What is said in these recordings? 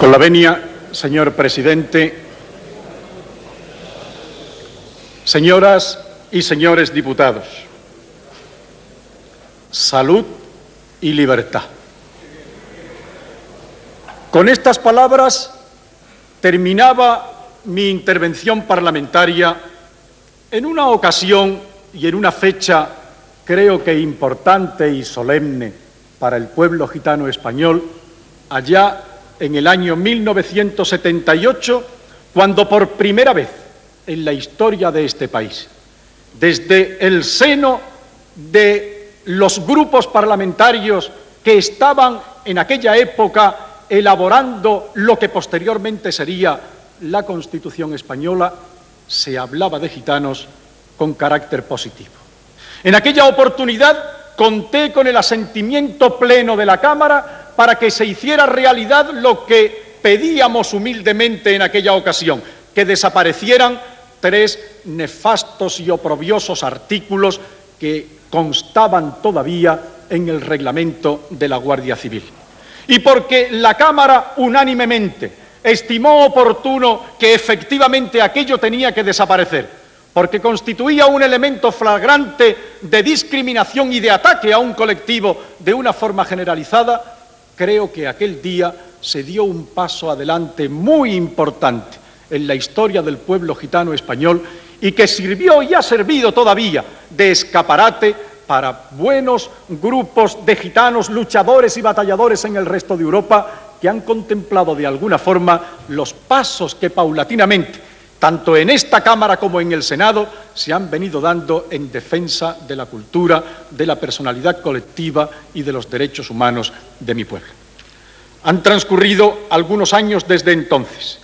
Con la venia, señor presidente, señoras y señores diputados, salud y libertad. Con estas palabras terminaba mi intervención parlamentaria en una ocasión y en una fecha creo que importante y solemne para el pueblo gitano español, allá en el año 1978, cuando por primera vez en la historia de este país, desde el seno de los grupos parlamentarios que estaban en aquella época elaborando lo que posteriormente sería la Constitución española, se hablaba de gitanos con carácter positivo. En aquella oportunidad conté con el asentimiento pleno de la Cámara para que se hiciera realidad lo que pedíamos humildemente en aquella ocasión, que desaparecieran 3 nefastos y oprobiosos artículos que constaban todavía en el reglamento de la Guardia Civil. Y porque la Cámara unánimemente estimó oportuno que efectivamente aquello tenía que desaparecer, porque constituía un elemento flagrante de discriminación y de ataque a un colectivo de una forma generalizada, creo que aquel día se dio un paso adelante muy importante en la historia del pueblo gitano español y que sirvió y ha servido todavía de escaparate para buenos grupos de gitanos luchadores y batalladores en el resto de Europa que han contemplado de alguna forma los pasos que paulatinamente, tanto en esta Cámara como en el Senado, se han venido dando en defensa de la cultura, de la personalidad colectiva y de los derechos humanos de mi pueblo. Han transcurrido algunos años desde entonces.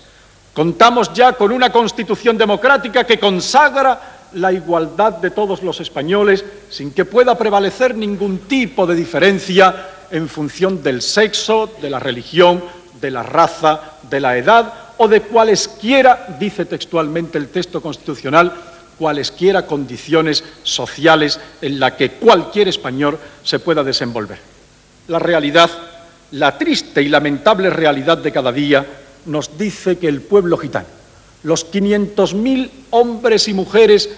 Contamos ya con una Constitución democrática que consagra la igualdad de todos los españoles sin que pueda prevalecer ningún tipo de diferencia en función del sexo, de la religión, de la raza, de la edad o de cualesquiera, dice textualmente el texto constitucional, cualesquiera condiciones sociales en las que cualquier español se pueda desenvolver. La realidad, la triste y lamentable realidad de cada día, nos dice que el pueblo gitano, los 500.000 hombres y mujeres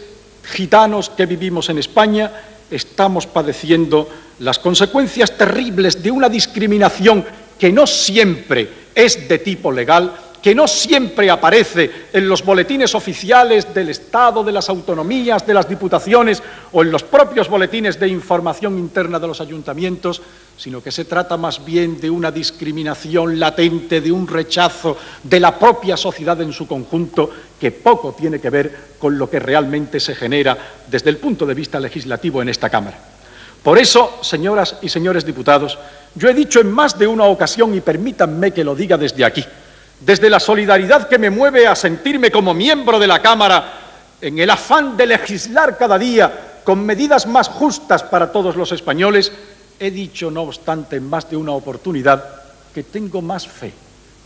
gitanos que vivimos en España, estamos padeciendo las consecuencias terribles de una discriminación que no siempre es de tipo legal, que no siempre aparece en los boletines oficiales del Estado, de las autonomías, de las diputaciones o en los propios boletines de información interna de los ayuntamientos, sino que se trata más bien de una discriminación latente, de un rechazo de la propia sociedad en su conjunto, que poco tiene que ver con lo que realmente se genera desde el punto de vista legislativo en esta Cámara. Por eso, señoras y señores diputados, yo he dicho en más de una ocasión, y permítanme que lo diga desde aquí, desde la solidaridad que me mueve a sentirme como miembro de la Cámara en el afán de legislar cada día con medidas más justas para todos los españoles, he dicho, no obstante, en más de una oportunidad, que tengo más fe,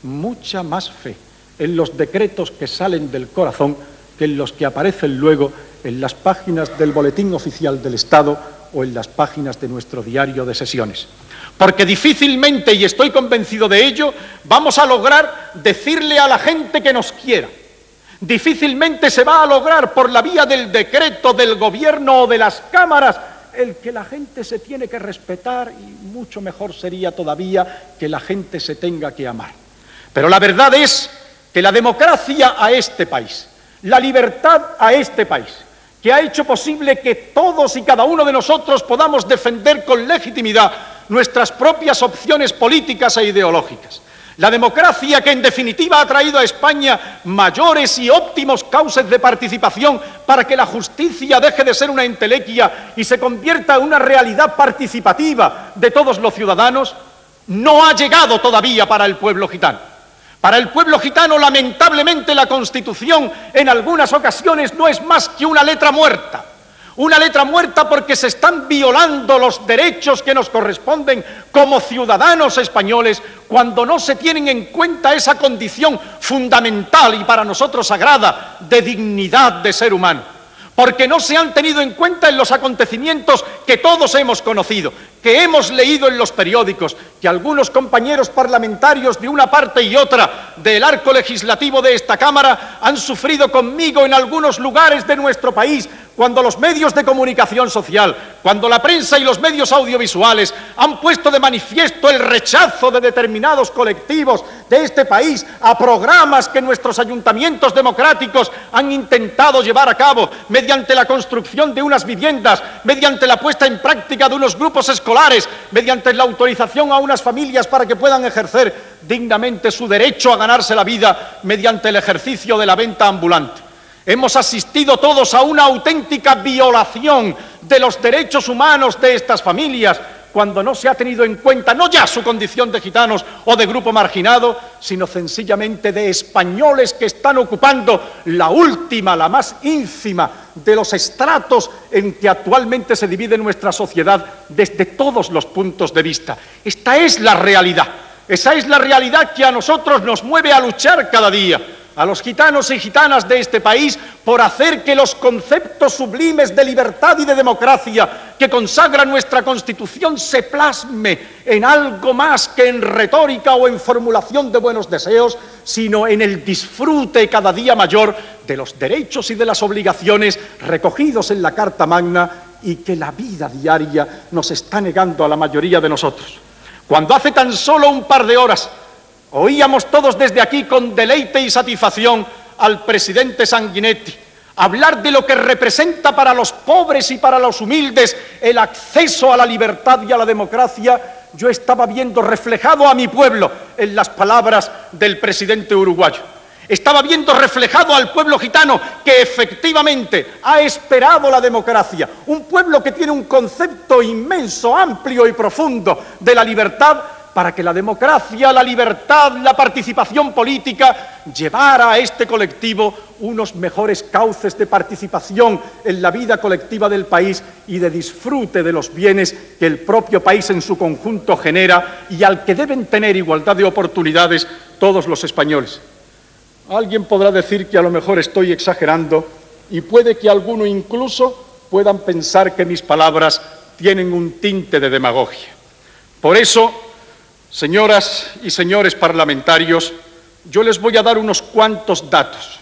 mucha más fe, en los decretos que salen del corazón que en los que aparecen luego en las páginas del Boletín Oficial del Estado o en las páginas de nuestro diario de sesiones. Porque difícilmente, y estoy convencido de ello, vamos a lograr decirle a la gente que nos quiera. Difícilmente se va a lograr por la vía del decreto del gobierno o de las cámaras el que la gente se tiene que respetar, y mucho mejor sería todavía que la gente se tenga que amar. Pero la verdad es que la democracia a este país, la libertad a este país, que ha hecho posible que todos y cada uno de nosotros podamos defender con legitimidad nuestras propias opciones políticas e ideológicas. La democracia que en definitiva ha traído a España mayores y óptimos cauces de participación para que la justicia deje de ser una entelequia y se convierta en una realidad participativa de todos los ciudadanos, no ha llegado todavía para el pueblo gitano. Para el pueblo gitano, lamentablemente, la Constitución en algunas ocasiones no es más que una letra muerta. Una letra muerta porque se están violando los derechos que nos corresponden como ciudadanos españoles cuando no se tienen en cuenta esa condición fundamental y para nosotros sagrada de dignidad de ser humano. Porque no se han tenido en cuenta en los acontecimientos que todos hemos conocido, que hemos leído en los periódicos, que algunos compañeros parlamentarios de una parte y otra del arco legislativo de esta Cámara han sufrido conmigo en algunos lugares de nuestro país, cuando los medios de comunicación social, cuando la prensa y los medios audiovisuales han puesto de manifiesto el rechazo de determinados colectivos de este país a programas que nuestros ayuntamientos democráticos han intentado llevar a cabo mediante la construcción de unas viviendas, mediante la puesta en práctica de unos grupos escolares, mediante la autorización a unas familias para que puedan ejercer dignamente su derecho a ganarse la vida mediante el ejercicio de la venta ambulante. Hemos asistido todos a una auténtica violación de los derechos humanos de estas familias, cuando no se ha tenido en cuenta no ya su condición de gitanos o de grupo marginado, sino sencillamente de españoles que están ocupando la última, la más ínfima de los estratos en que actualmente se divide nuestra sociedad desde todos los puntos de vista. Esta es la realidad, esa es la realidad que a nosotros nos mueve a luchar cada día, a los gitanos y gitanas de este país, por hacer que los conceptos sublimes de libertad y de democracia que consagra nuestra Constitución se plasme en algo más que en retórica o en formulación de buenos deseos, sino en el disfrute cada día mayor de los derechos y de las obligaciones recogidos en la Carta Magna y que la vida diaria nos está negando a la mayoría de nosotros. Cuando hace tan solo un par de horas oíamos todos desde aquí con deleite y satisfacción al presidente Sanguinetti hablar de lo que representa para los pobres y para los humildes el acceso a la libertad y a la democracia, yo estaba viendo reflejado a mi pueblo en las palabras del presidente uruguayo. Estaba viendo reflejado al pueblo gitano que efectivamente ha esperado la democracia, un pueblo que tiene un concepto inmenso, amplio y profundo de la libertad, para que la democracia, la libertad, la participación política llevara a este colectivo unos mejores cauces de participación en la vida colectiva del país y de disfrute de los bienes que el propio país en su conjunto genera y al que deben tener igualdad de oportunidades todos los españoles. Alguien podrá decir que a lo mejor estoy exagerando y puede que alguno incluso puedan pensar que mis palabras tienen un tinte de demagogia. Por eso, señoras y señores parlamentarios, yo les voy a dar unos cuantos datos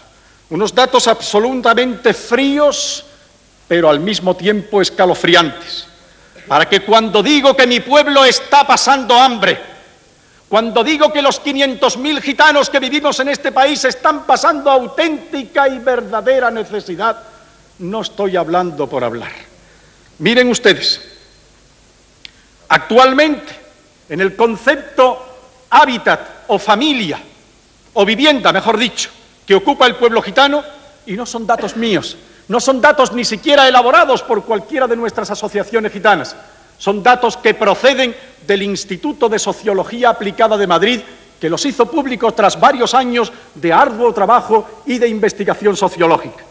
absolutamente fríos, pero al mismo tiempo escalofriantes, para que cuando digo que mi pueblo está pasando hambre, cuando digo que los 500.000 gitanos que vivimos en este país están pasando auténtica y verdadera necesidad, no estoy hablando por hablar. Miren ustedes, actualmente, en el concepto hábitat o familia, o vivienda, mejor dicho, que ocupa el pueblo gitano, y no son datos míos, no son datos ni siquiera elaborados por cualquiera de nuestras asociaciones gitanas, son datos que proceden del Instituto de Sociología Aplicada de Madrid, que los hizo públicos tras varios años de arduo trabajo y de investigación sociológica.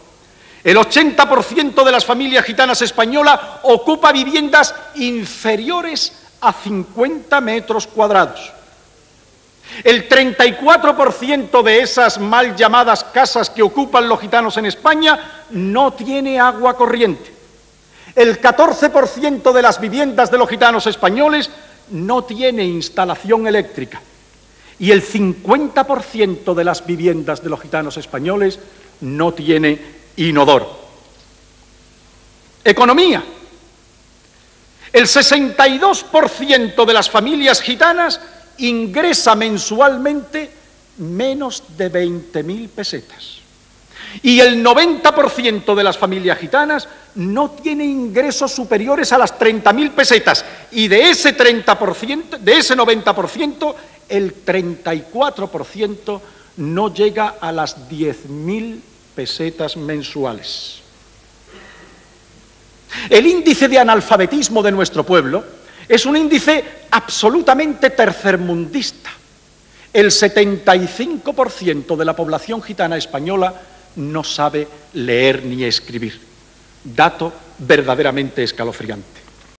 El 80% de las familias gitanas españolas ocupa viviendas inferiores a 50 metros cuadrados. El 34% de esas mal llamadas casas que ocupan los gitanos en España no tiene agua corriente. El 14% de las viviendas de los gitanos españoles no tiene instalación eléctrica. Y el 50% de las viviendas de los gitanos españoles no tiene inodoro. Economía. El 62% de las familias gitanas ingresa mensualmente menos de 20.000 pesetas. Y el 90% de las familias gitanas no tiene ingresos superiores a las 30.000 pesetas. Y de ese 30%, de ese 90%, el 34% no llega a las 10.000 pesetas mensuales. El índice de analfabetismo de nuestro pueblo es un índice absolutamente tercermundista. El 75% de la población gitana española no sabe leer ni escribir. Dato verdaderamente escalofriante.